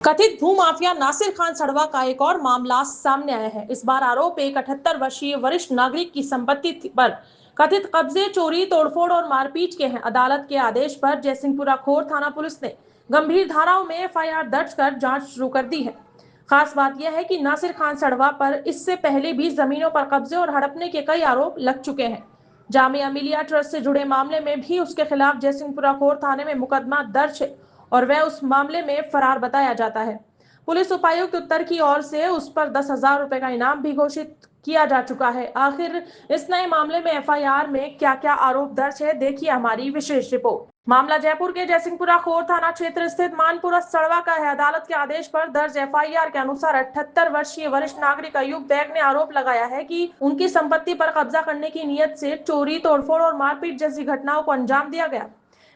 कथित भूमाफिया नासिर खान सड़वा का एक और मामला सामने आया है। इस बार आरोप एक 78 वर्षीय वरिष्ठ नागरिक की संपत्ति पर कथित कब्जे, चोरी, तोड़फोड़ और मारपीट के हैं। अदालत के आदेश पर जयसिंहपुरा खोर थाना पुलिस ने गंभीर धाराओं में एफआईआर दर्ज कर जांच शुरू कर दी है। खास बात यह है कि नासिर खान सड़वा पर इससे पहले भी जमीनों पर कब्जे और हड़पने के कई आरोप लग चुके हैं। जामिया मिलिया ट्रस्ट से जुड़े मामले में भी उसके खिलाफ जयसिंहपुरा खोर थाने में मुकदमा दर्ज है और वह उस मामले में फरार बताया जाता है। पुलिस उपायुक्त उत्तर की ओर से उस पर 10,000 रुपए का इनाम भी घोषित किया जा चुका है। आखिर इस नए मामले में एफआईआर में क्या क्या आरोप दर्ज है, देखिए हमारी विशेष रिपोर्ट। मामला जयपुर के जयसिंहपुरा खोर थाना क्षेत्र स्थित मानपुरा सड़वा का है। अदालत के आदेश पर दर्ज एफआईआर के अनुसार 78 वर्षीय वरिष्ठ नागरिक अयूब बेग ने आरोप लगाया है कि उनकी संपत्ति पर कब्जा करने की नीयत से चोरी, तोड़फोड़ और मारपीट जैसी घटनाओं को अंजाम दिया गया।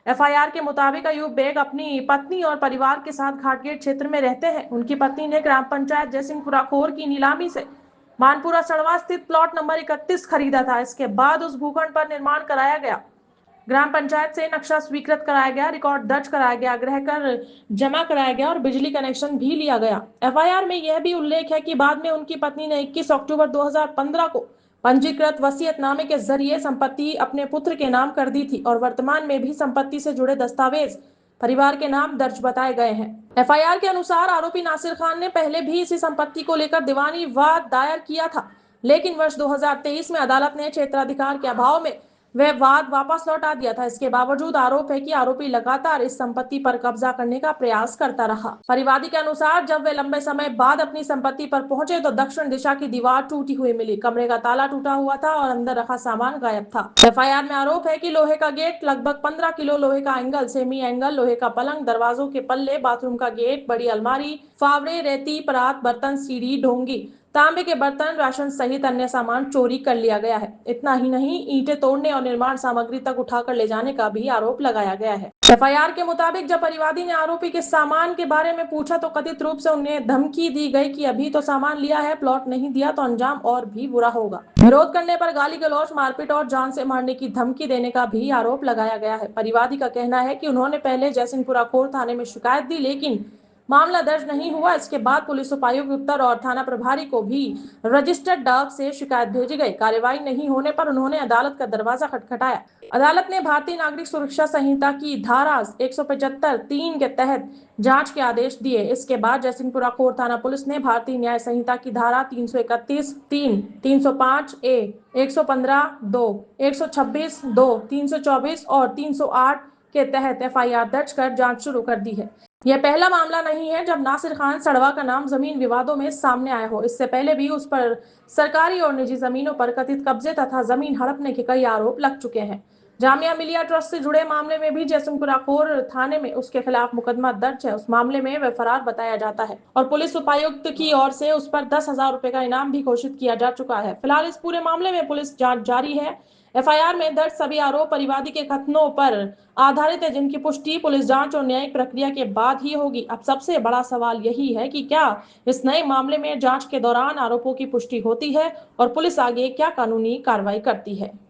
एफआईआर के मुताबिक अयूब बेग अपनी पत्नी और परिवार के साथ घाटगेट क्षेत्र में रहते हैं। उनकी पत्नी ने ग्राम पंचायत जयसिंहपुरा खोर की नीलामी से मानपुरा सड़वा स्थित प्लॉट नंबर 31 खरीदा था। इसके बाद उस भूखंड पर निर्माण कराया गया। ग्राम पंचायत से नक्शा स्वीकृत कराया गया, रिकॉर्ड दर्ज कराया गया, गृह कर जमा कराया गया और बिजली कनेक्शन भी लिया गया। एफआईआर में यह भी उल्लेख है कि बाद में उनकी पत्नी ने 21 अक्टूबर 2015 को पंजीकृत वसीयतनामे के जरिए संपत्ति अपने पुत्र के नाम कर दी थी और वर्तमान में भी संपत्ति से जुड़े दस्तावेज परिवार के नाम दर्ज बताए गए हैं। एफआईआर के अनुसार आरोपी नासिर खान ने पहले भी इसी संपत्ति को लेकर दीवानी वाद दायर किया था, लेकिन वर्ष 2023 में अदालत ने क्षेत्राधिकार के अभाव में वह वाद वापस लौटा दिया था। इसके बावजूद आरोप है कि आरोपी लगातार इस संपत्ति पर कब्जा करने का प्रयास करता रहा। परिवादी के अनुसार जब वे लंबे समय बाद अपनी संपत्ति पर पहुंचे तो दक्षिण दिशा की दीवार टूटी हुई मिली, कमरे का ताला टूटा हुआ था और अंदर रखा सामान गायब था। एफआईआर में आरोप है कि लोहे का गेट, लगभग 15 किलो लोहे का एंगल, सेमी एंगल, लोहे का पलंग, दरवाजों के पल्ले, बाथरूम का गेट, बड़ी अलमारी, फावड़े, रेती, परात, बर्तन, सीढ़ी, ढोंगी, तांबे के बर्तन, राशन सहित अन्य सामान चोरी कर लिया गया है। इतना ही नहीं, ईंटें तोड़ने और निर्माण सामग्री तक उठाकर ले जाने का भी आरोप लगाया गया है। एफआईआर के मुताबिक जब परिवादी ने आरोपी के सामान के बारे में पूछा तो कथित रूप से उन्हें धमकी दी गई कि अभी तो सामान लिया है, प्लॉट नहीं दिया तो अंजाम और भी बुरा होगा। विरोध करने पर गाली गलौज, मारपीट और जान से मारने की धमकी देने का भी आरोप लगाया गया है। परिवादी का कहना है कि उन्होंने पहले जयसिंहपुरा खोर थाने में शिकायत दी, लेकिन मामला दर्ज नहीं हुआ। इसके बाद पुलिस उपायुक्त उत्तर और थाना प्रभारी को भी रजिस्टर्ड डाक से शिकायत भेजी गई। कार्यवाही नहीं होने पर उन्होंने अदालत का दरवाजा खटखटाया। अदालत ने भारतीय नागरिक सुरक्षा संहिता की धारा 175(3) के तहत जांच के आदेश दिए। इसके बाद जयसिंहपुरा खोर थाना पुलिस ने भारतीय न्याय संहिता की धारा 331(3), 305(a), 115(2), 126(2), 324 और 308 के तहत एफआईआर दर्ज कर जांच शुरू कर दी है। यह पहला मामला नहीं है जब नासिर खान सड़वा का नाम जमीन विवादों में सामने आया हो। इससे पहले भी उस पर सरकारी और निजी जमीनों पर कथित कब्जे तथा जमीन हड़पने के कई आरोप लग चुके हैं। जामिया मिलिया ट्रस्ट से जुड़े मामले में भी जयसिंहपुरा खोर थाने में उसके खिलाफ मुकदमा दर्ज है। उस मामले में वह फरार बताया जाता है और पुलिस उपायुक्त की ओर से उस पर 10,000 रुपए का इनाम भी घोषित किया जा चुका है। फिलहाल इस पूरे मामले में पुलिस जांच जारी है। एफआईआर में दर्ज सभी आरोप परिवादी के कथनों पर आधारित है, जिनकी पुष्टि पुलिस जांच और न्यायिक प्रक्रिया के बाद ही होगी। अब सबसे बड़ा सवाल यही है कि क्या इस नए मामले में जांच के दौरान आरोपों की पुष्टि होती है और पुलिस आगे क्या कानूनी कार्रवाई करती है।